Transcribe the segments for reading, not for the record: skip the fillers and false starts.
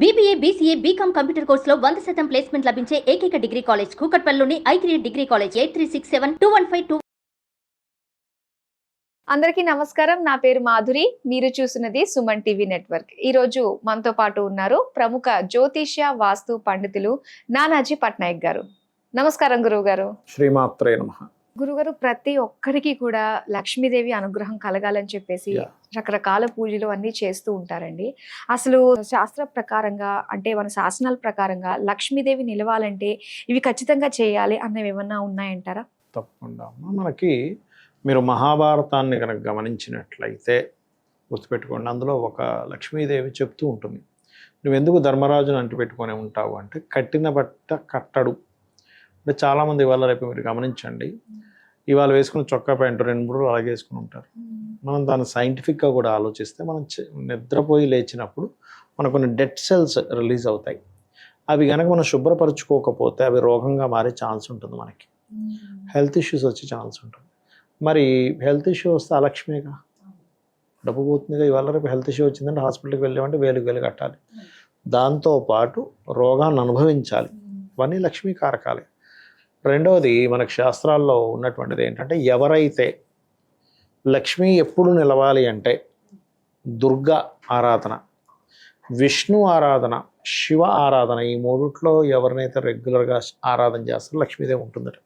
BBA, BCA, BCom computer కోర్సులో 100% placement లభించే ఏకైక డిగ్రీ కాలేజ్ కూకట్పల్లిలోని i3 డిగ్రీ కాలేజ్ 83672152. అందరికీ నమస్కారం. నా పేరు మాధురి. మీరు చూస్తున్నది సుమన్ టీవీ నెట్వర్క్. ఈ రోజు మనతో పాటు ఉన్నారు ప్రముఖ జ్యోతిష్య వాస్తు పండితులు నానాజీ పట్నాయక్ గారు. నమస్కారం గురువు గారు. శ్రీమాత్రే నమః. గురుగారు, ప్రతి ఒక్కరికి కూడా లక్ష్మీదేవి అనుగ్రహం కలగాలని చెప్పేసి రకరకాల పూజలు అన్ని చేస్తూ ఉంటారండి. అసలు శాస్త్ర ప్రకారంగా అంటే మన శాసనాల ప్రకారంగా లక్ష్మీదేవి నిలవాలంటే ఇవి ఖచ్చితంగా చేయాలి అన్నవి ఏమన్నా ఉన్నాయంటారా? తప్పకుండా. మనకి మీరు మహాభారతాన్ని కనుక గమనించినట్లయితే గుర్తుపెట్టుకోండి, అందులో ఒక లక్ష్మీదేవి చెప్తూ ఉంటుంది, నువ్వు ఎందుకు ధర్మరాజును అంటిపెట్టుకొని ఉంటావు అంటే కట్టిన బట్ట కట్టడు. అంటే చాలామంది ఇవాళ రేపు మీరు గమనించండి, ఇవాళ వేసుకున్న చొక్కా ప్యాంటు 2-3 అలాగే వేసుకుని ఉంటారు. మనం దాన్ని సైంటిఫిక్గా కూడా ఆలోచిస్తే మనం నిద్రపోయి లేచినప్పుడు మనకు కొన్ని డెడ్ సెల్స్ రిలీజ్ అవుతాయి. అవి కనుక మనం శుభ్రపరచుకోకపోతే అవి రోగంగా మారే ఛాన్స్ ఉంటుంది, మనకి హెల్త్ ఇష్యూస్ వచ్చే ఛాన్స్ ఉంటుంది. మరి హెల్త్ ఇష్యూ వస్తే అలక్ష్మీగా డబ్బు పోతుందిగా. ఇవాళ రేపు హెల్త్ ఇష్యూ వచ్చిందంటే హాస్పిటల్కి వెళ్ళామంటే వేలు కట్టాలి, దాంతోపాటు రోగాన్ని అనుభవించాలి. ఇవన్నీ లక్ష్మీ కారకాలే. రెండవది మనకు శాస్త్రాల్లో ఉన్నటువంటిది ఏంటంటే, ఎవరైతే లక్ష్మీ ఎప్పుడు నిలవాలి అంటే దుర్గా ఆరాధన, విష్ణు ఆరాధన, శివ ఆరాధన, ఈ మూడిట్లో ఎవరినైతే రెగ్యులర్గా ఆరాధన చేస్తారో లక్ష్మీదేవి ఉంటుందట.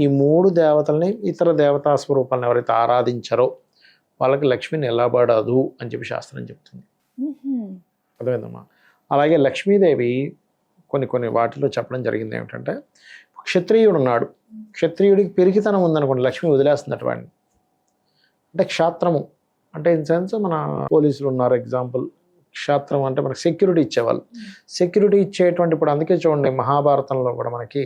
ఈ 3 దేవతల్ని, ఇతర దేవతా స్వరూపాలను ఎవరైతే ఆరాధించారో వాళ్ళకి లక్ష్మి నిలబడదు అని చెప్పి శాస్త్రం చెప్తుంది. అర్థమైందమ్మా? అలాగే లక్ష్మీదేవి కొన్ని వాటిలో చెప్పడం జరిగింది ఏమిటంటే, క్షత్రియుడు ఉన్నాడు, క్షత్రియుడికి పెరిగితనం ఉందనుకోండి, లక్ష్మి వదిలేస్తుందట వాడిని. అంటే క్షాత్రము అంటే ఇన్ సెన్స్ మన పోలీసులు ఉన్నారు ఎగ్జాంపుల్, క్షాత్రం అంటే మనకి సెక్యూరిటీ ఇచ్చేవాళ్ళు. సెక్యూరిటీ ఇచ్చేటువంటి, ఇప్పుడు అందుకే చూడండి మహాభారతంలో కూడా మనకి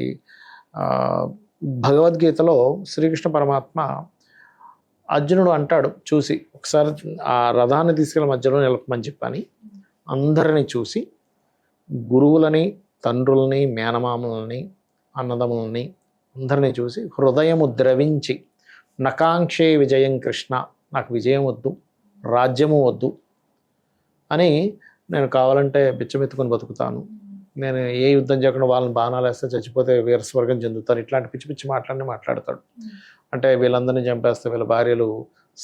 భగవద్గీతలో శ్రీకృష్ణ పరమాత్మ అర్జునుడు అంటాడు చూసి, ఒకసారి ఆ రథాన్ని తీసుకెళ్ళి మధ్యలో నిలపమని చెప్పని అందరినీ చూసి, గురువులని, తండ్రులని, మేనమామలని, అన్నదమ్ములని అందరినీ చూసి హృదయము ద్రవించి, నకాంక్షే విజయం కృష్ణ, నాకు విజయం వద్దు, రాజ్యము వద్దు అని, నేను కావాలంటే బిచ్చమెత్తుకొని బతుకుతాను, నేను ఏ యుద్ధం చేయకుండా వాళ్ళని బాణాలు వేస్తే చచ్చిపోతే వీరస్వర్గం చెందుతారు, ఇట్లాంటి పిచ్చి పిచ్చి మాట్లాడతాడు. అంటే వీళ్ళందరినీ చంపేస్తే వీళ్ళ భార్యలు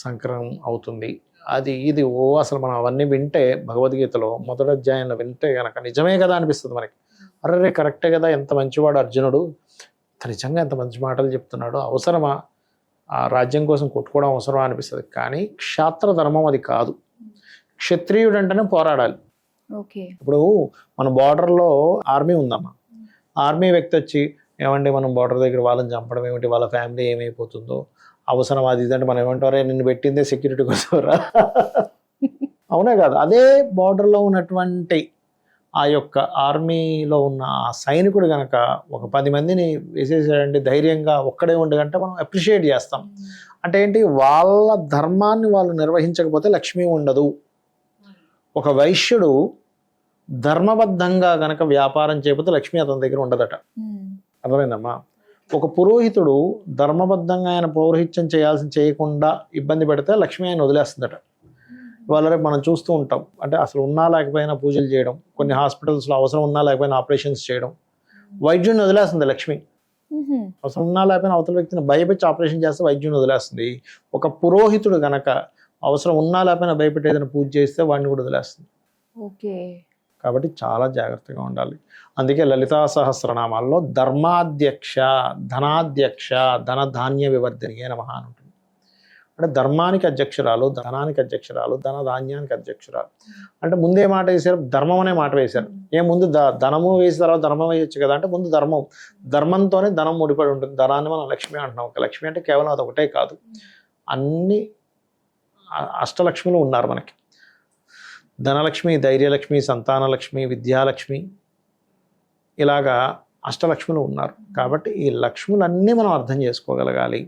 సంకరం అవుతుంది, అది ఇది అసలు మనం అవన్నీ వింటే భగవద్గీతలో మొదటి అధ్యాయంలో వింటే కనుక నిజమే కదా అనిపిస్తుంది మనకి. అరే కరెక్టే కదా, ఎంత మంచివాడు అర్జునుడు, నిజంగా ఎంత మంచి మాటలు చెప్తున్నాడు, అవసరమా ఆ రాజ్యం కోసం కొట్టుకోవడం అవసరమా అనిపిస్తుంది. కానీ క్షాత్ర ధర్మం అది కాదు. క్షత్రియుడు అంటేనే పోరాడాలి. ఇప్పుడు మన బార్డర్లో ఆర్మీ ఉందమ్మా, ఆర్మీ వ్యక్తి వచ్చి ఏమండి మనం బార్డర్ దగ్గర వాళ్ళని చంపడం ఏమిటి, వాళ్ళ ఫ్యామిలీ ఏమైపోతుందో, అవసరం అది ఇదంటే మనం ఏమంటారే, నిన్ను పెట్టిందే సెక్యూరిటీ కోసంరా అవునే కాదు. అదే బార్డర్లో ఉన్నటువంటి ఆ యొక్క ఆర్మీలో ఉన్న ఆ సైనికుడు కనుక ఒక 10 మందిని వేసేసాడంటే ధైర్యంగా ఒక్కడే ఉండగంటే మనం అప్రిషియేట్ చేస్తాం. అంటే ఏంటి, వాళ్ళ ధర్మాన్ని వాళ్ళు నిర్వహించకపోతే లక్ష్మి ఉండదు. ఒక వైశ్యుడు ధర్మబద్ధంగా గనక వ్యాపారం చేయకపోతే లక్ష్మి అతని దగ్గర ఉండదట. అర్థమైందమ్మా? ఒక పురోహితుడు ధర్మబద్ధంగా ఆయన పౌరోహిత్యం చేయకుండా ఇబ్బంది పెడితే లక్ష్మి ఆయన వదిలేస్తుందట. వాళ్ళ రేపు మనం చూస్తూ ఉంటాం, అంటే అసలు ఉన్నా లేకపోయినా పూజలు చేయడం, కొన్ని హాస్పిటల్స్లో అవసరం ఉన్నా లేకపోయినా ఆపరేషన్స్ చేయడం, వైద్యుని వదిలేస్తుంది లక్ష్మి. అవసరం ఉన్నా లేకపోయినా అవతల వ్యక్తిని భయపెట్టి ఆపరేషన్ చేస్తే వైద్యుని వదిలేస్తుంది. ఒక పురోహితుడు గనక అవసరం ఉన్నా లేకపోయినా భయపెట్టి ఏదైనా పూజ చేస్తే వాడిని కూడా వదిలేస్తుంది. కాబట్టి చాలా జాగ్రత్తగా ఉండాలి. అందుకే లలితా సహస్రనామాల్లో ధర్మాధ్యక్ష, ధనాధ్యక్ష, ధనధాన్య వివర్ధినియే నమః అని ఉంటుంది. అంటే ధర్మానికి అధ్యక్షురాలు, ధనానికి అధ్యక్షురాలు, ధనధాన్యానికి అధ్యక్షురాలు. అంటే ముందే మాట వేశారు, ధర్మం అనే మాట వేశారు. ముందు ధనము వేసిన తర్వాత ధర్మం వేయచ్చు కదా అంటే ముందు ధర్మం, ధర్మంతోనే ధనం ముడిపడి ఉంటుంది. ధనాన్ని మనం లక్ష్మి అంటున్నాం. ఒక లక్ష్మి అంటే కేవలం అది ఒకటే కాదు, అన్ని అష్టలక్ష్ములు ఉన్నారు మనకి. ధనలక్ష్మి, ధైర్యలక్ష్మి, సంతానలక్ష్మి, విద్యాలక్ష్మి, ఇలాగా అష్టలక్ష్ములు ఉన్నారు. కాబట్టి ఈ లక్ష్ములన్నీ మనం అర్థం చేసుకోగలగాలి.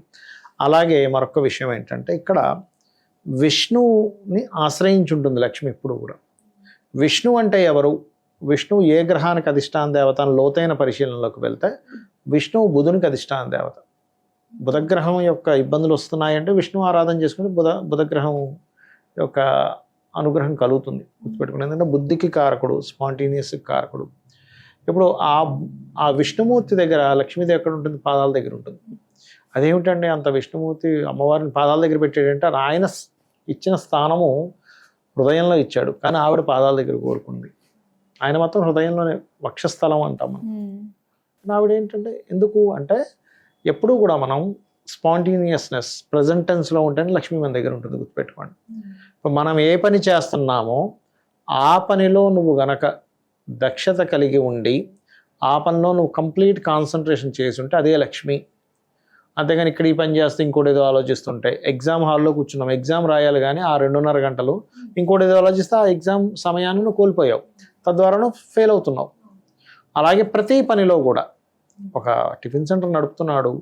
అలాగే మరొక విషయం ఏంటంటే, ఇక్కడ విష్ణువుని ఆశ్రయించి ఉంటుంది లక్ష్మి ఎప్పుడు కూడా. విష్ణువు అంటే ఎవరు, విష్ణువు ఏ గ్రహానికి అధిష్టాన దేవత అని లోతైన పరిశీలనలోకి వెళ్తే విష్ణువు బుధునికి అధిష్టాన దేవత. బుధగ్రహం యొక్క ఇబ్బందులు వస్తున్నాయంటే విష్ణు ఆరాధన చేసుకుని బుధగ్రహం యొక్క అనుగ్రహం కలుగుతుంది. గుర్తుపెట్టుకుని, ఎందుకంటే బుద్ధికి కారకుడు, స్పాంటేనియస్ కారకుడు. ఇప్పుడు ఆ విష్ణుమూర్తి దగ్గర లక్ష్మీదేవి ఎక్కడ ఉంటుంది? పాదాల దగ్గర ఉంటుంది. అదేమిటండి అంత విష్ణుమూర్తి అమ్మవారిని పాదాల దగ్గర పెట్టాడంటే ఆయన ఇచ్చిన స్థానము హృదయంలో ఇచ్చాడు, కానీ ఆవిడ పాదాల దగ్గర కోరుకుంది. ఆయన మాత్రం హృదయంలోనే వక్షస్థలం అంటాం మనం. ఆవిడ ఏంటంటే ఎందుకు అంటే ఎప్పుడూ కూడా మనం స్పాంటేనియస్నెస్ ప్రజెంట్ టెన్స్లో ఉంటేనే లక్ష్మీ మన దగ్గర ఉంటుంది. గుర్తుపెట్టుకోండి. ఇప్పుడు మనం ఏ పని చేస్తున్నామో ఆ పనిలో నువ్వు గనక దక్షత కలిగి ఉండి ఆ పనిలో నువ్వు కంప్లీట్ కాన్సన్ట్రేషన్ చేసి ఉంటే అదే లక్ష్మి. అంతేగాని ఇక్కడ ఈ పని చేస్తే ఇంకోటి ఏదో ఆలోచిస్తుంటే, ఎగ్జామ్ హాల్లో కూర్చున్నాం, ఎగ్జామ్ రాయాలి కానీ ఆ 2.5 గంటలు ఇంకోటి ఏదో ఆలోచిస్తే ఆ ఎగ్జామ్ సమయాన్ని నువ్వు కోల్పోయావు, తద్వారా నువ్వు ఫెయిల్ అవుతున్నావు. అలాగే ప్రతి పనిలో కూడా ఒక టిఫిన్ సెంటర్ నడుపుతున్నాడు,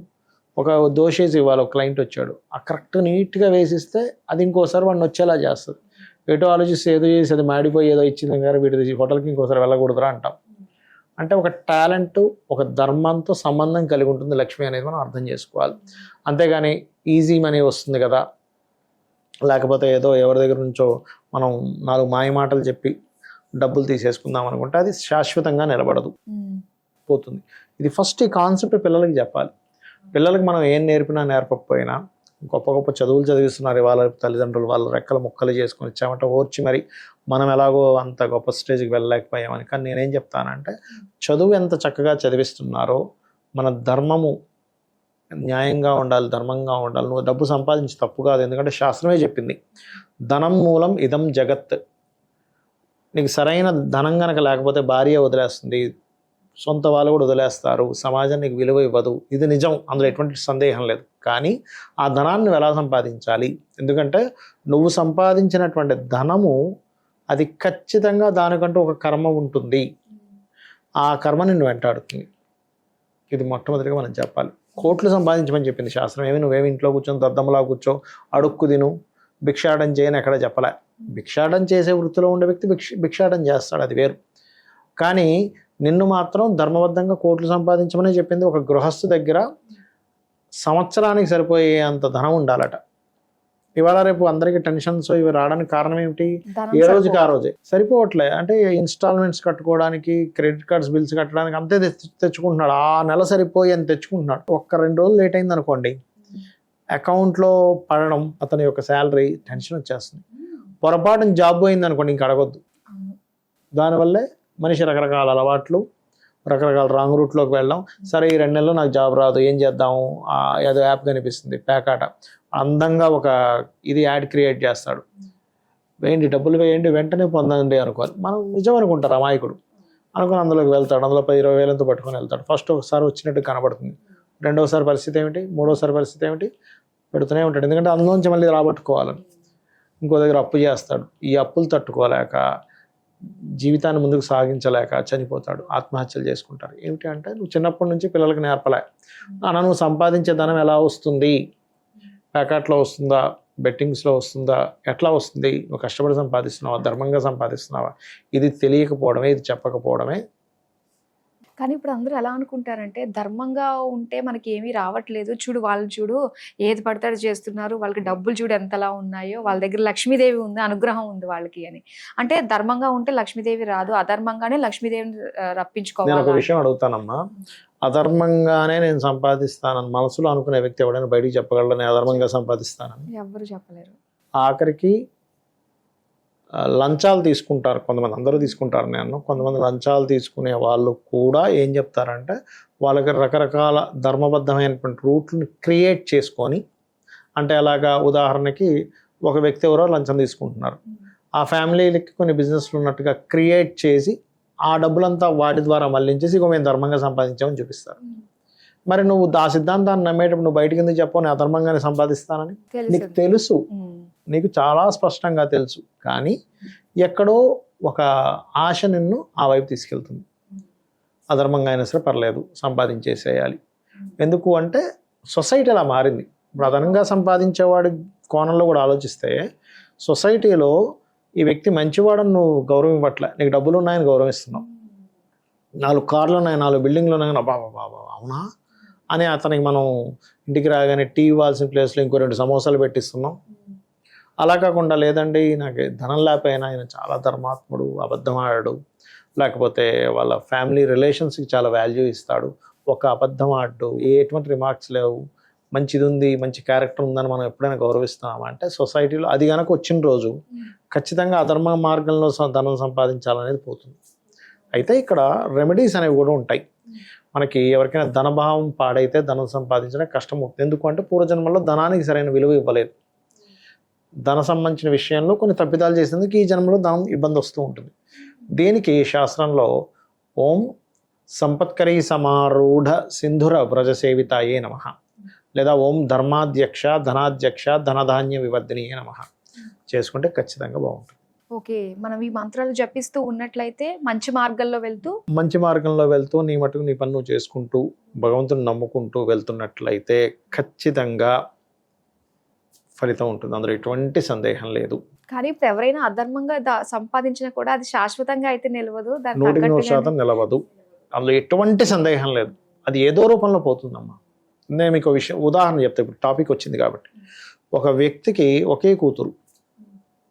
ఒక దోశ వేసి ఇవ్వాలి, ఒక క్లయింట్ వచ్చాడు, ఆ కరెక్ట్ నీట్గా వేసిస్తే అది ఇంకోసారి వాడిని వచ్చేలా చేస్తుంది. ఏటో ఆలోచిస్తే ఏదో చేసి అది మాడిపోయి ఏదో ఇచ్చింది గారు వీటి హోటల్కి ఇంకోసారి వెళ్ళకూడదురా అంటాం. అంటే ఒక టాలెంట్, ఒక ధర్మంతో సంబంధం కలిగి ఉంటుంది లక్ష్మి అనేది మనం అర్థం చేసుకోవాలి. అంతేగాని ఈజీ మనీ వస్తుంది కదా, లేకపోతే ఏదో ఎవరి దగ్గర నుంచో మనం 4 మాయ మాటలు చెప్పి డబ్బులు తీసేసుకుందాం అనుకుంటే అది శాశ్వతంగా నిలబడదు, పోతుంది. ఇది ఫస్ట్ ఈ కాన్సెప్ట్ పిల్లలకి చెప్పాలి. పిల్లలకి మనం ఏం నేర్పినా నేర్పకపోయినా గొప్ప గొప్ప చదువులు చదివిస్తున్నారు వాళ్ళ తల్లిదండ్రులు, వాళ్ళ రెక్కలు ముక్కలు చేసుకొని చెమట ఓర్చి మరి మనం ఎలాగో అంత గొప్ప స్టేజ్కి వెళ్ళలేకపోయామని. కానీ నేనేం చెప్తానంటే చదువు ఎంత చక్కగా చదివిస్తున్నారో మన ధర్మము న్యాయంగా ఉండాలి, ధర్మంగా ఉండాలి. నువ్వు డబ్బు సంపాదించి తప్పు కాదు, ఎందుకంటే శాస్త్రమే చెప్పింది ధనం మూలం ఇదం జగత్. నీకు సరైన ధనం కనుక లేకపోతే భార్య వదిలేస్తుంది, సొంత వాళ్ళు కూడా వదిలేస్తారు, సమాజానికి విలువ ఇవ్వదు. ఇది నిజం, అందులో ఎటువంటి సందేహం లేదు. కానీ ఆ ధనాన్ని ఎలా సంపాదించాలి? ఎందుకంటే నువ్వు సంపాదించినటువంటి ధనము అది ఖచ్చితంగా దానికంటూ ఒక కర్మ ఉంటుంది, ఆ కర్మ నిన్ను వెంటాడుతుంది. ఇది మొట్టమొదటిగా మనం చెప్పాలి. కోట్లు సంపాదించమని చెప్పింది శాస్త్రం. నువ్వేమి ఇంట్లో కూర్చొని దద్దమ్మలా కూర్చో అడుక్కు తిను భిక్షాటం చేయని ఎక్కడ చెప్పలే. భిక్షాటం చేసే వృత్తిలో ఉండే వ్యక్తి భిక్షాటం చేస్తాడు, అది వేరు. కానీ నిన్ను మాత్రం ధర్మబద్ధంగా కోట్లు సంపాదించమని చెప్పింది. ఒక గృహస్థు దగ్గర సంవత్సరానికి సరిపోయే అంత ధనం ఉండాలట. ఇవాళ రేపు అందరికీ టెన్షన్స్ ఇవి రావడానికి కారణం ఏమిటి? ఏ రోజుకి ఆ రోజే సరిపోవట్లే. అంటే ఇన్స్టాల్మెంట్స్ కట్టుకోవడానికి, క్రెడిట్ కార్డ్స్ బిల్స్ కట్టడానికి అంతే తెచ్చుకుంటున్నాడు. ఆ నెల సరిపోయి అని తెచ్చుకుంటున్నాడు. 1-2 రోజులు లేట్ అయింది అనుకోండి, అకౌంట్లో పడడం, అతని యొక్క శాలరీ టెన్షన్ వచ్చేస్తుంది. పొరపాటున జాబ్ పోయింది అనుకోండి, ఇంక అడగొద్దు. దానివల్లే మనిషి రకరకాల అలవాట్లు, రకరకాల రాంగ్ రూట్లోకి వెళ్ళడం. సరే ఈ 2 నెలలు నాకు జాబ్ రాదు, ఏం చేద్దాము, ఏదో యాప్ కనిపిస్తుంది, పేకాట, అందంగా ఒక ఇది యాడ్ క్రియేట్ చేస్తాడు, వేయండి డబ్బులు వేయండి వెంటనే పొందండి అనుకోవాలి. మనం నిజం అనుకుంటారు అమాయకుడు అనుకుని అందులోకి వెళ్తాడు. అందులో 10-20 వేలతో పట్టుకొని వెళ్తాడు. ఫస్ట్ ఒకసారి వచ్చినట్టు కనబడుతుంది, రెండోసారి పరిస్థితి ఏమిటి, మూడోసారి పరిస్థితి ఏమిటి, పెడుతూనే ఉంటాడు. ఎందుకంటే అందులోంచి మళ్ళీ రాబట్టుకోవాలని ఇంకో దగ్గర అప్పు చేస్తాడు. ఈ అప్పులు తట్టుకోలేక జీవితాన్ని ముందుకు సాగించలేక చనిపోతాడు, ఆత్మహత్యలు చేసుకుంటారు. ఏమిటి అంటే నువ్వు చిన్నప్పటి నుంచి పిల్లలకు నేర్పలే. నువ్వు సంపాదించే ధనం ఎలా వస్తుంది, ప్యాకెట్లో వస్తుందా, బెట్టింగ్స్లో వస్తుందా, ఎట్లా వస్తుంది, నువ్వు కష్టపడి సంపాదిస్తున్నావా, ధర్మంగా సంపాదిస్తున్నావా, ఇది తెలియకపోవడమే, ఇది చెప్పకపోవడమే. కానీ ఇప్పుడు అందరూ ఎలా అనుకుంటారంటే ధర్మంగా ఉంటే మనకి ఏమీ రావట్లేదు, చూడు వాళ్ళు చూడు ఏది పడతాడు చేస్తున్నారు, వాళ్ళకి డబ్బులు చూడు ఎంతలా ఉన్నాయో, వాళ్ళ దగ్గర లక్ష్మీదేవి ఉంది, అనుగ్రహం ఉంది వాళ్ళకి అని. అంటే ధర్మంగా ఉంటే లక్ష్మీదేవి రాదు, అధర్మంగానే లక్ష్మీదేవిని రప్పించుకోవాలి. నేను ఒక విషయం అడుగుతానమ్మా, అధర్మంగానే నేను సంపాదిస్తానని మనసులో అనుకునే వ్యక్తి ఎవడైనా బయటికి చెప్పగలడు నేను అధర్మంగా సంపాదిస్తానని? ఎవ్వరు చెప్పలేరు. ఆఖరికి లంచాలు తీసుకుంటారు కొంతమంది, అందరూ తీసుకుంటారు నేను, కొంతమంది లంచాలు తీసుకునే వాళ్ళు కూడా ఏం చెప్తారంటే వాళ్ళకి రకరకాల ధర్మబద్ధమైనటువంటి రూట్లను క్రియేట్ చేసుకొని, అంటే అలాగా ఉదాహరణకి ఒక వ్యక్తి ఎవరో లంచం తీసుకుంటున్నారు, ఆ ఫ్యామిలీలకి కొన్ని బిజినెస్లు ఉన్నట్టుగా క్రియేట్ చేసి ఆ డబ్బులంతా వాటి ద్వారా మళ్ళించేసి ఇక మేము ధర్మంగా సంపాదించామని చూపిస్తారు. మరి నువ్వు ఆ సిద్ధాంతాన్ని నమ్మేటప్పుడు నువ్వు బయటకి ఎందుకు చెప్పవు నేను అధర్మంగానే సంపాదిస్తానని? నీకు తెలుసు, నీకు చాలా స్పష్టంగా తెలుసు, కానీ ఎక్కడో ఒక ఆశ నిన్ను ఆ వైపు తీసుకెళ్తుంది. అధర్మంగా అయినా సరే పర్లేదు సంపాదించేసేయాలి. ఎందుకు అంటే సొసైటీ అలా మారింది. ఇప్పుడు అదనంగా సంపాదించేవాడి కోణంలో కూడా ఆలోచిస్తే సొసైటీలో ఈ వ్యక్తి మంచివాడని నువ్వు గౌరవం ఇవ్వట్లే, నీకు డబ్బులు ఉన్నాయని గౌరవిస్తున్నావు, 4 కార్లు ఉన్నాయి, 4 బిల్డింగ్లు ఉన్నాయి, బాబా అవునా అని అతనికి మనం ఇంటికి రాగానే టీ ఇవ్వాల్సిన ప్లేస్లో ఇంకో 2 సమోసాలు పెట్టిస్తున్నాం, అలా కాకుండా లేదండి నాకు ధనం లేకపోయినా ఆయన చాలా ధర్మాత్ముడు, అబద్ధం ఆడాడు, లేకపోతే వాళ్ళ ఫ్యామిలీ రిలేషన్స్కి చాలా వాల్యూ ఇస్తాడు, ఒక అబద్ధం ఆడు, ఎటువంటి రిమార్క్స్ లేవు, మంచిది ఉంది, మంచి క్యారెక్టర్ ఉందని మనం ఎప్పుడైనా గౌరవిస్తున్నామా అంటే సొసైటీలో అది కనుక వచ్చిన రోజు ఖచ్చితంగా అధర్మ మార్గంలో ధనం సంపాదించాలనేది పోతుంది. అయితే ఇక్కడ రెమెడీస్ అనేవి కూడా ఉంటాయి. మనకి ఎవరికైనా ధనభావం పాడైతే ధనం సంపాదించడం కష్టం అవుతుంది. ఎందుకంటే పూర్వజన్మలో ధనానికి సరైన విలువ ఇవ్వలేదు. ధన సంబంధించిన విషయంలో కొన్ని తప్పిదాలు చేసేందుకు ఈ జన్మలో ధనం ఇబ్బంది వస్తూ ఉంటుంది. దీనికి శాస్త్రంలో ఓం సంపత్కరీ సమారూఢ సింధుర వ్రజసేవితాయే నమః లేదా ఓం ధర్మాధ్యక్ష ధనాధ్యక్ష ధనధాన్య వివర్ధినియే నమః చేసుకుంటే ఖచ్చితంగా బాగుంటుంది. ఓకే, మనం ఈ మంత్రాలు జపిస్తూ ఉన్నట్లయితే మంచి మార్గంలో వెళ్తూ నీ మటుకు నీ పని నువ్వు చేసుకుంటూ భగవంతుని నమ్ముకుంటూ వెళ్తున్నట్లయితే ఖచ్చితంగా ఫలితం ఉంటుంది, అందులో ఎటువంటి సందేహం లేదు. కానీ ఇప్పుడు ఎవరైనా అధర్మంగా సంపాదించినా కూడా అది శాశ్వతంగా అయితే నిలవదు, 100% నిలవదు, అందులో ఎటువంటి సందేహం లేదు. అది ఏదో రూపంలో పోతుందమ్మా. నేను మీకు విషయం ఉదాహరణ చెప్తే, ఇప్పుడు టాపిక్ వచ్చింది కాబట్టి, ఒక వ్యక్తికి ఒకే కూతురు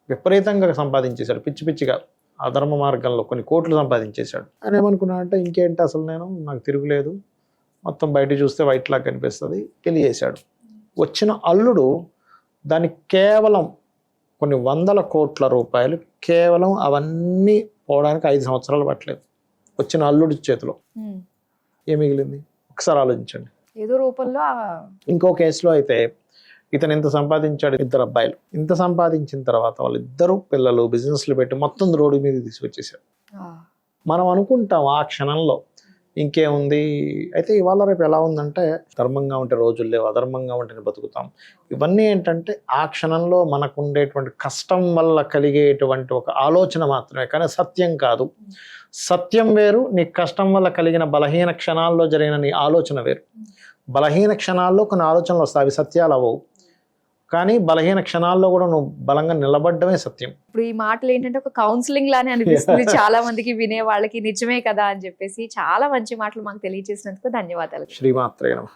విపరీతంగా సంపాదించేశాడు, పిచ్చి పిచ్చిగా అధర్మ మార్గంలో కొన్ని కోట్లు సంపాదించేశాడు. అని ఏమనుకున్నాడంటే ఇంకేంటి అసలు నాకు తిరుగులేదు, మొత్తం బయట చూస్తే వైట్ లాగా కనిపిస్తుంది, పెళ్లి చేశాడు. వచ్చిన అల్లుడు దానికి కేవలం కొన్ని 100 కోట్ల రూపాయలు, కేవలం అవన్నీ పోవడానికి 5 సంవత్సరాలు పట్టలేదు. వచ్చిన అల్లుడి చేతిలో ఏం మిగిలింది ఒకసారి ఆలోచించండి. ఏదో రూపంలో. ఇంకో కేసులో అయితే ఇతను ఇంత సంపాదించాడు, 2 అబ్బాయిలు, ఇంత సంపాదించిన తర్వాత వాళ్ళిద్దరూ పిల్లలు బిజినెస్లు పెట్టి మొత్తం రోడ్డు మీద తీసుకొచ్చేసారు. మనం అనుకుంటాం ఆ క్షణంలో ఇంకేముంది. అయితే ఇవాళ రేపు ఎలా ఉందంటే ధర్మంగా ఉంటే రోజులు లేవు, అధర్మంగా ఉంటేనే బతుకుతాం. ఇవన్నీ ఏంటంటే ఆ క్షణంలో మనకు ఉండేటువంటి కష్టం వల్ల కలిగేటువంటి ఒక ఆలోచన మాత్రమే, కానీ సత్యం కాదు. సత్యం వేరు, నీ కష్టం వల్ల కలిగిన బలహీన క్షణాల్లో జరిగిన నీ ఆలోచన వేరు. బలహీన క్షణాల్లో కొన్ని ఆలోచనలు వస్తాయి, అవి సత్యాలు అవ్వవు. కానీ బలహీన క్షణాల్లో కూడా నువ్వు బలంగా నిలబడ్డమే సత్యం. ఇప్పుడు ఈ మాటలు ఏంటంటే ఒక కౌన్సిలింగ్ లానే అనిపిస్తుంది చాలా మందికి, వినే వాళ్ళకి నిజమే కదా అని చెప్పేసి. చాలా మంచి మాటలు మాకు తెలియజేసినందుకు ధన్యవాదాలు. శ్రీమాత్రే నమః.